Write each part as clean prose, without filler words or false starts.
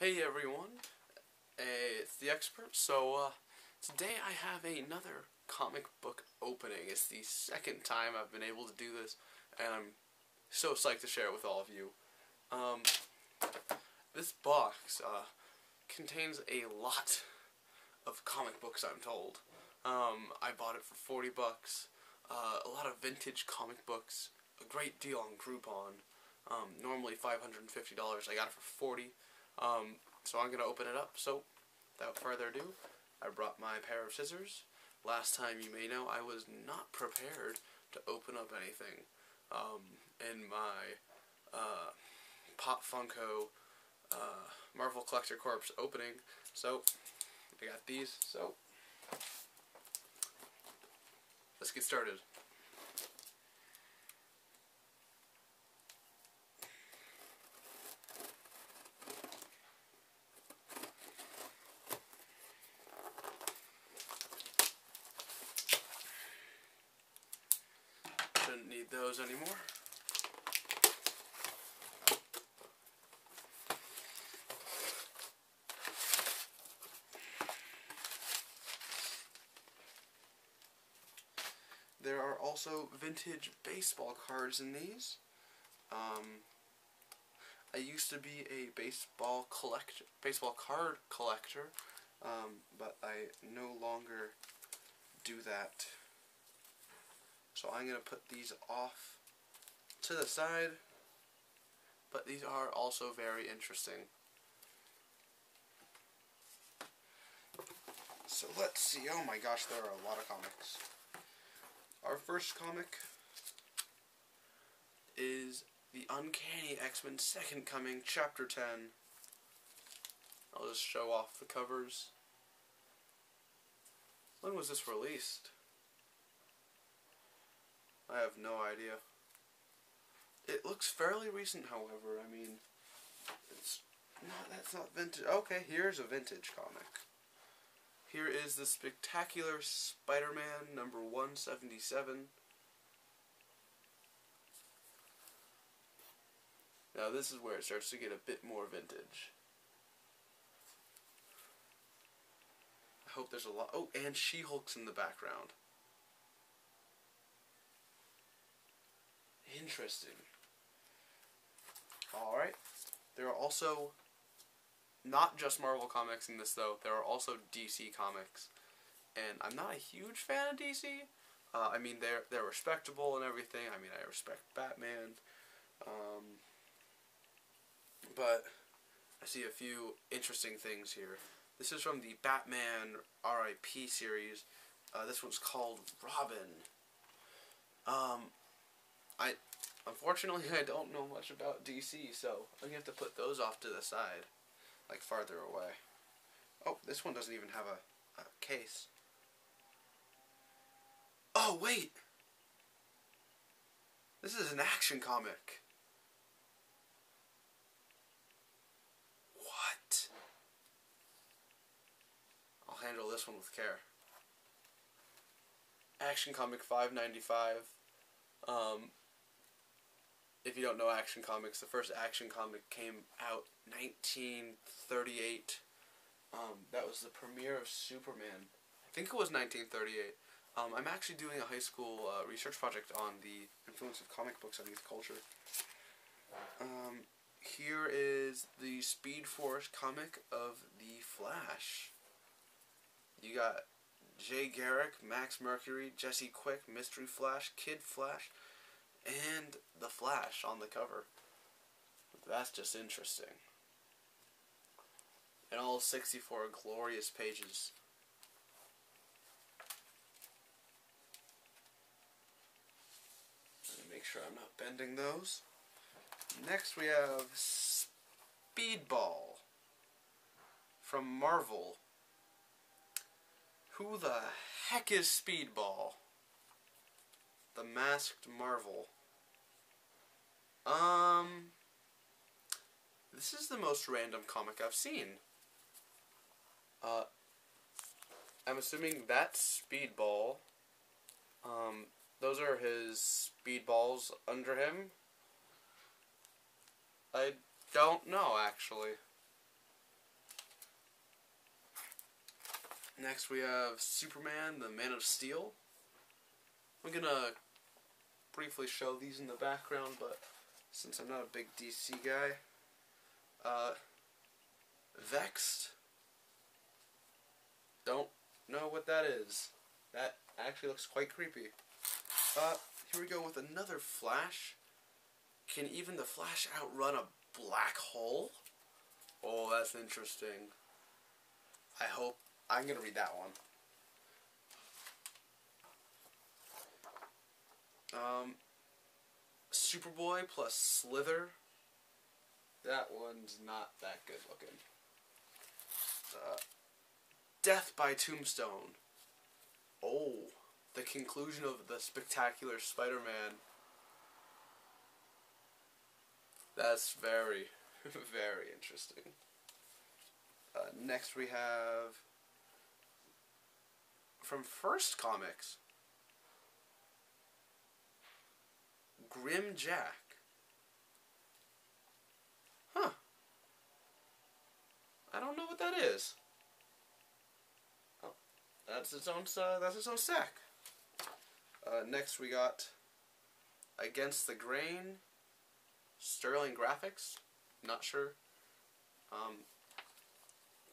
Hey everyone, it's the expert. So today I have another comic book opening. It's the second time I've been able to do this, and I'm so psyched to share it with all of you. This box contains a lot of comic books, I'm told. I bought it for 40 bucks. A lot of vintage comic books, a great deal on Groupon. Normally $550. I got it for 40. So I'm gonna open it up. So without further ado, I brought my pair of scissors. Last time, you may know, I was not prepared to open up anything in my Pop Funko Marvel Collector Corps opening. So I got these. So let's get started. Shouldn't need those anymore. There are also vintage baseball cards in these. I used to be a baseball card collector, but I no longer do that. So I'm going to put these off to the side, but these are also very interesting. So let's see. Oh my gosh, there are a lot of comics. Our first comic is The Uncanny X-Men Second Coming, Chapter 10. I'll just show off the covers. When was this released? I have no idea. It looks fairly recent, however. I mean, that's not vintage. Okay, here's a vintage comic. Here is the Spectacular Spider-Man number 177. Now this is where it starts to get a bit more vintage. I hope there's a lot. Oh, and She-Hulk's in the background. Interesting. Alright. There are also not just Marvel comics in this, though. There are also DC comics. And I'm not a huge fan of DC. I mean, they're respectable and everything. I mean, I respect Batman. But I see a few interesting things here. This is from the Batman R.I.P. series. This one's called Robin. Unfortunately, I don't know much about DC, so I'm going to have to put those off to the side, like farther away. Oh, this one doesn't even have a case. Oh, wait! This is an action comic. What? I'll handle this one with care. Action comic $5.95. If you don't know Action Comics, the first Action Comic came out 1938. That was the premiere of Superman. I think it was 1938. I'm actually doing a high school research project on the influence of comic books on youth culture. Here is the Speed Force comic of The Flash. You got Jay Garrick, Max Mercury, Jesse Quick, Mystery Flash, Kid Flash, and The Flash on the cover. That's just interesting. And all 64 glorious pages. Let me make sure I'm not bending those. Next we have Speedball from Marvel. Who the heck is Speedball? The Masked Marvel. This is the most random comic I've seen. I'm assuming that's Speedball. Those are his speedballs under him. I don't know, actually. Next we have Superman, the Man of Steel. I'm gonna briefly show these in the background, but since I'm not a big DC guy, Vexed. Don't know what that is. That actually looks quite creepy. Here we go with another Flash. Can even the Flash outrun a black hole? Oh, that's interesting. I hope. I'm gonna read that one. Superboy plus Slither. That one's not that good looking. Death by Tombstone. Oh, the conclusion of the Spectacular Spider-Man. That's very, very interesting. Next we have from First Comics, Grim Jack. Huh. I don't know what that is. Oh, that's its own stack. Next we got Against the Grain, Sterling Graphics. Not sure.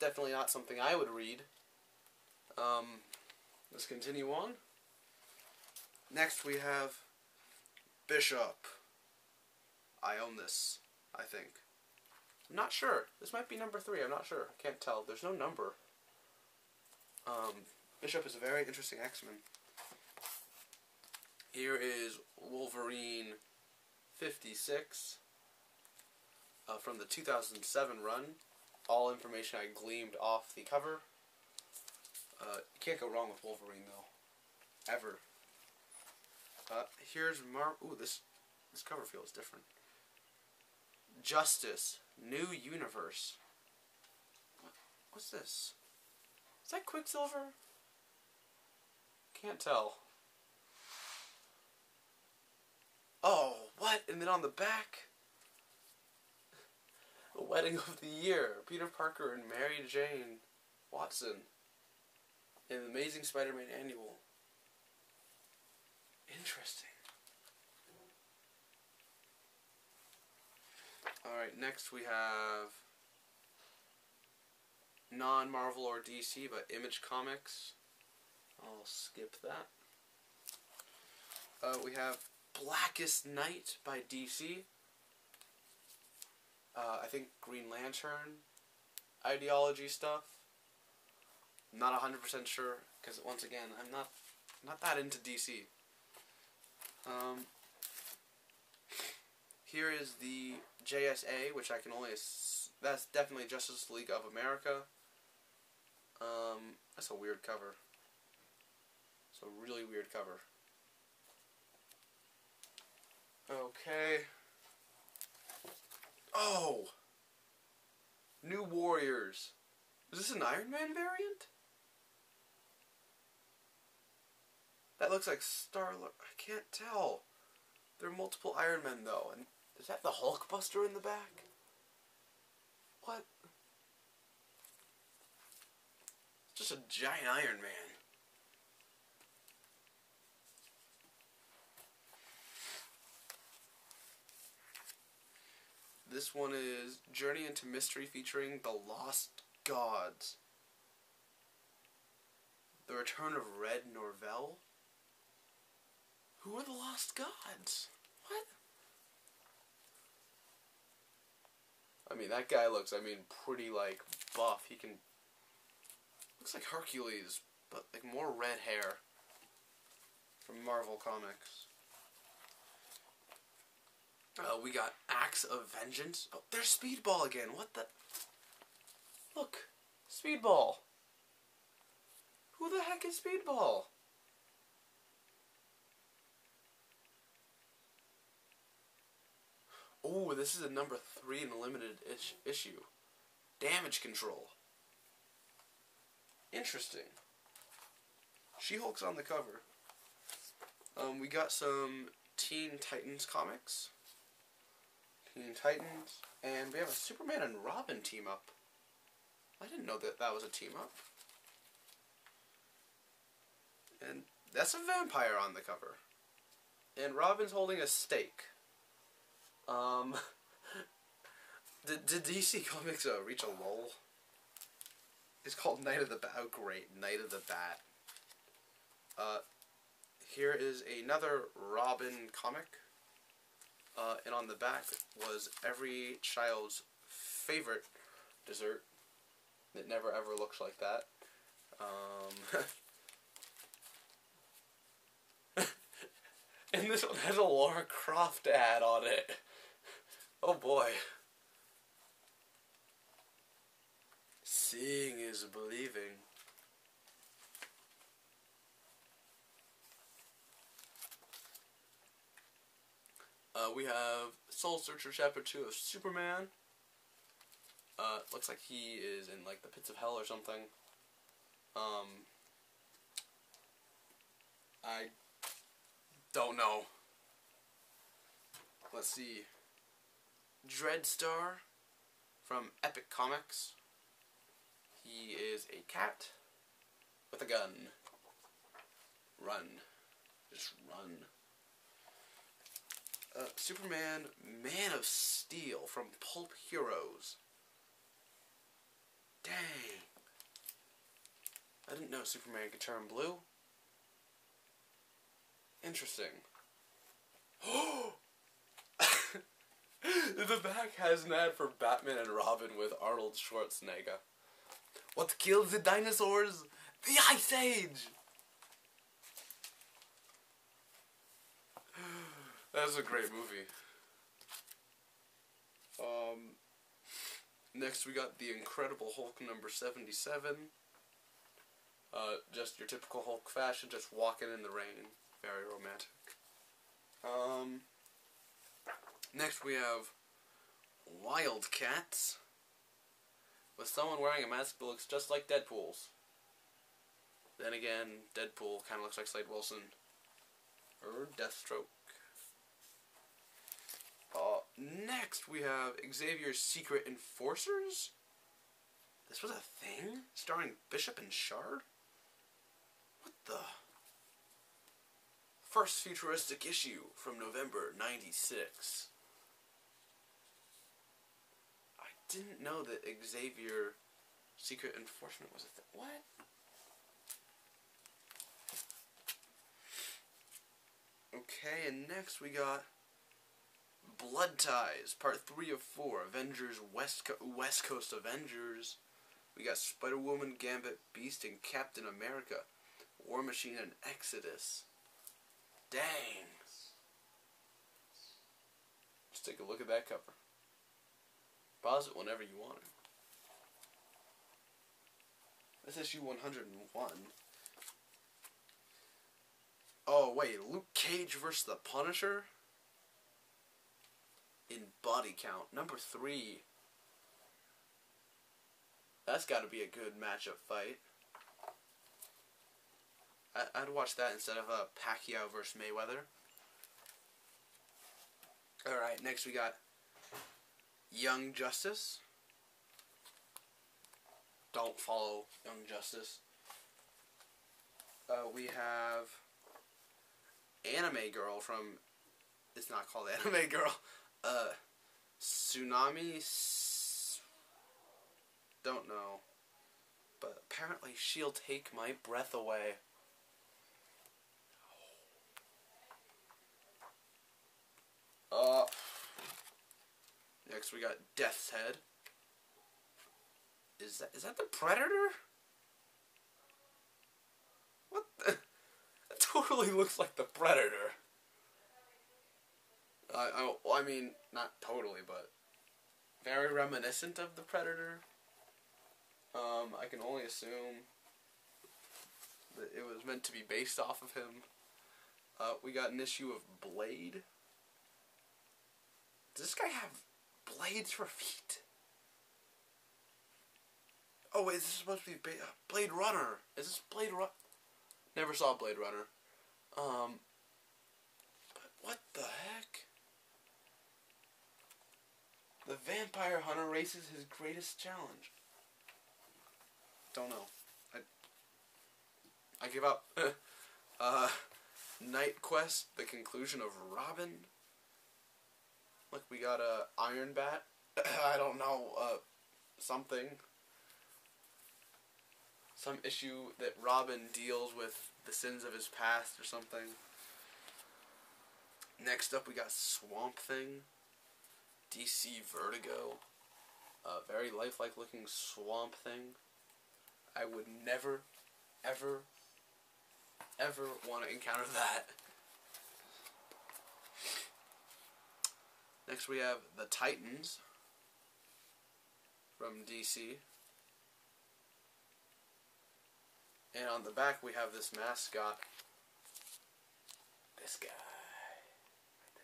Definitely not something I would read. Let's continue on. Next we have Bishop. I own this, I think. I'm not sure. This might be number 3. I'm not sure. I can't tell. There's no number. Bishop is a very interesting X-Men. Here is Wolverine 56 from the 2007 run. All information I gleaned off the cover. You can't go wrong with Wolverine, though. Ever. Here's Ooh, this cover feels different. Justice. New Universe. What's this? Is that Quicksilver? Can't tell. Oh, what? And then on the back, The Wedding of the Year. Peter Parker and Mary Jane Watson in the Amazing Spider-Man Annual. Interesting. Alright, next we have non-Marvel or DC, but Image Comics. I'll skip that. We have Blackest Night by DC. I think Green Lantern ideology stuff. I'm not 100% sure, because once again, I'm not that into DC. Here is the JSA, which I can only... That's definitely Justice League of America. That's a weird cover. It's a really weird cover. Okay. Oh! New Warriors. Is this an Iron Man variant? That looks like Star-Lord. I can't tell. There are multiple Iron Men, though. And is that the Hulkbuster in the back? What? It's just a giant Iron Man. This one is Journey into Mystery featuring The Lost Gods. The Return of Red Norvell? Who are the Lost Gods? What? I mean, that guy looks, pretty, buff. He can... Looks like Hercules, but, more red hair. From Marvel Comics. We got Acts of Vengeance. Oh, there's Speedball again. What the... Look. Speedball. Who the heck is Speedball? Oh, this is a number 3 in the limited issue. Damage Control. Interesting. She-Hulk's on the cover. We got some Teen Titans comics. Teen Titans. And we have a Superman and Robin team-up. I didn't know that was a team-up. And that's a vampire on the cover. And Robin's holding a steak. Did DC Comics reach a lull? It's called Night of the Bat. Oh, great. Night of the Bat. Here is another Robin comic. And on the back was every child's favorite dessert. It never ever looks like that. And this one has a Lara Croft ad on it. Oh boy. Seeing is believing. We have Soul Searcher Chapter 2 of Superman. Looks like he is in like the pits of hell or something. I don't know. Let's see. Dreadstar from Epic Comics. He is a cat with a gun. Run. Just run. Superman, Man of Steel from Pulp Heroes. Dang. I didn't know Superman could turn blue. Interesting. The back has an ad for Batman and Robin with Arnold Schwarzenegger. What killed the dinosaurs? The Ice Age! That's a great movie. Next we got The Incredible Hulk number 77. Just your typical Hulk fashion, just walking in the rain. Very romantic. Next we have Wildcats. With someone wearing a mask that looks just like Deadpool's. Then again, Deadpool kind of looks like Slade Wilson. Or Deathstroke. Next we have Xavier's Secret Enforcers. This was a thing? Starring Bishop and Shard? What the? First futuristic issue from November '96. I didn't know that Xavier Secret Enforcement was a thing. What? Okay, and next we got Blood Ties, Part 3 of 4, Avengers West Coast Avengers. We got Spider-Woman, Gambit, Beast, and Captain America. War Machine and Exodus. Dang. Let's take a look at that cover. Pause it whenever you want. This is issue 101. Oh, wait, Luke Cage versus the Punisher? In body count. Number 3. That's got to be a good matchup fight. I'd watch that instead of Pacquiao versus Mayweather. Alright, next we got Young Justice. Don't follow Young Justice. We have Anime Girl from... It's not called Anime Girl. Tsunami... Don't know. But apparently she'll take my breath away. Next we got Death's Head. Is that the Predator? What the? That totally looks like the Predator. I mean, not totally, but very reminiscent of the Predator. I can only assume that it was meant to be based off of him. We got an issue of Blade. Does this guy have blades for feet? Oh wait, is this supposed to be Blade Runner? Is this Blade Runner? Never saw Blade Runner. But what the heck? The Vampire Hunter races his greatest challenge. Don't know. I give up. Night Quest, the conclusion of Robin. Look, we got a Iron Bat. I don't know, something. Some issue that Robin deals with the sins of his past or something. Next up we got Swamp Thing. DC Vertigo. A very lifelike looking Swamp Thing. I would never, ever, ever want to encounter that. Next we have the Titans from DC. And on the back we have this mascot. This guy. Right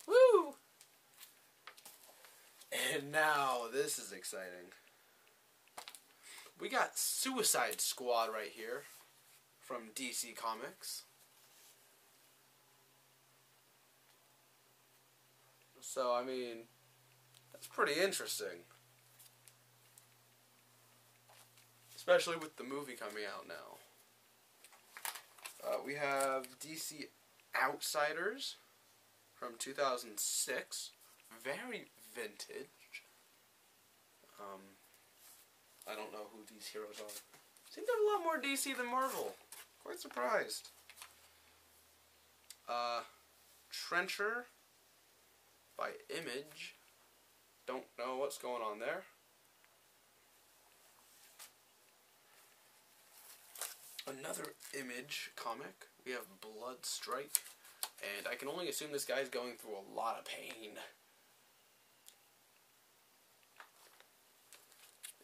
there. Woo! And now, this is exciting. We got Suicide Squad right here from DC Comics. So, I mean, that's pretty interesting. Especially with the movie coming out now. We have DC Outsiders from 2006. Very vintage. I don't know who these heroes are. Seem to have a lot more DC than Marvel. Quite surprised. Trencher by Image. Don't know what's going on there. Another Image comic. We have Blood Strike. And I can only assume this guy's going through a lot of pain.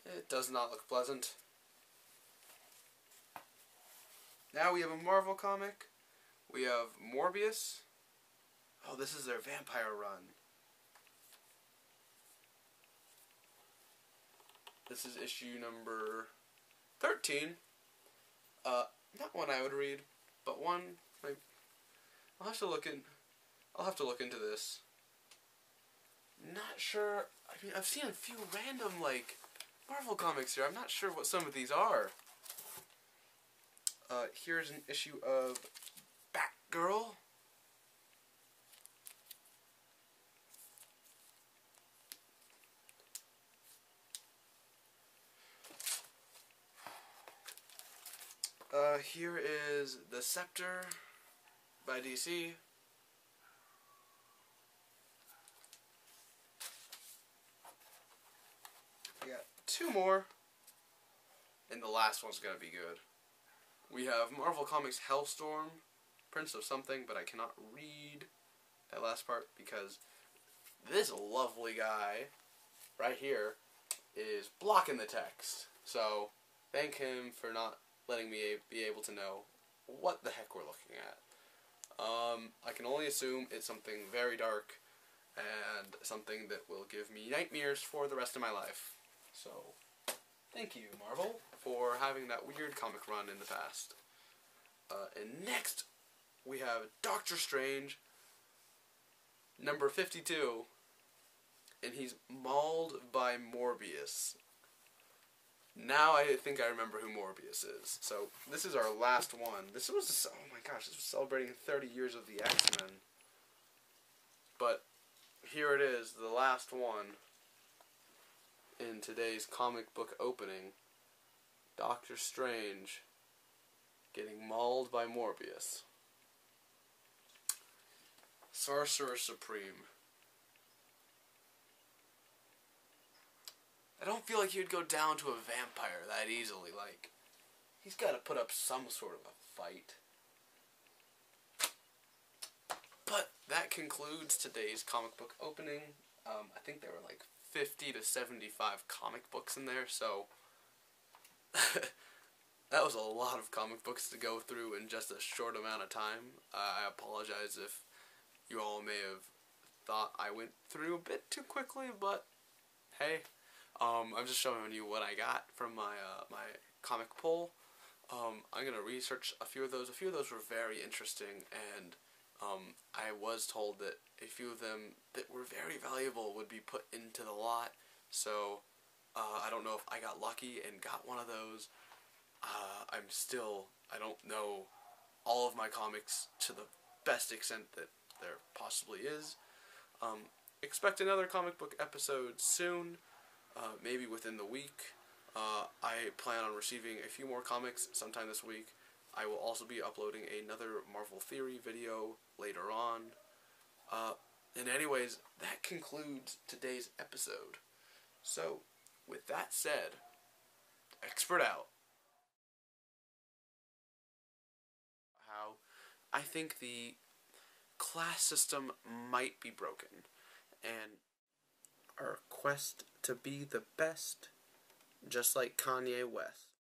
It does not look pleasant. Now we have a Marvel comic. We have Morbius. Oh, this is their vampire run. This is issue number 13. Not one I would read, but one I'll have to look into this. Not sure. I mean, I've seen a few random Marvel comics here. I'm not sure what some of these are. Here's an issue of Batgirl. Here is The Scepter by DC. I got two more, and the last one's gonna be good. We have Marvel Comics Hellstorm, Prince of Something, but I cannot read that last part because this lovely guy right here is blocking the text. So thank him for not letting me be able to know what the heck we're looking at. I can only assume it's something very dark and something that will give me nightmares for the rest of my life. So, thank you, Marvel, for having that weird comic run in the past. And next, we have Doctor Strange, number 52, and he's mauled by Morbius. Now I think I remember who Morbius is. So, this is our last one. This was, oh my gosh, this was celebrating 30 years of the X-Men. But, here it is, the last one in today's comic book opening. Doctor Strange getting mauled by Morbius. Sorcerer Supreme. I don't feel like he would go down to a vampire that easily. He's got to put up some sort of a fight. But that concludes today's comic book opening. I think there were 50 to 75 comic books in there, so that was a lot of comic books to go through in just a short amount of time. I apologize if you all may have thought I went through a bit too quickly, but hey. I'm just showing you what I got from my my comic poll. I'm gonna research a few of those. A few of those were very interesting, and I was told that a few of them that were very valuable would be put into the lot. So I don't know if I got lucky and got one of those. I don't know all of my comics to the best extent that there possibly is. Expect another comic book episode soon, maybe within the week. I plan on receiving a few more comics sometime this week. I will also be uploading another Marvel Theory video later on. And anyways, that concludes today's episode. So, with that said, Expert out. How I think the class system might be broken, and our quest to be the best, just like Kanye West.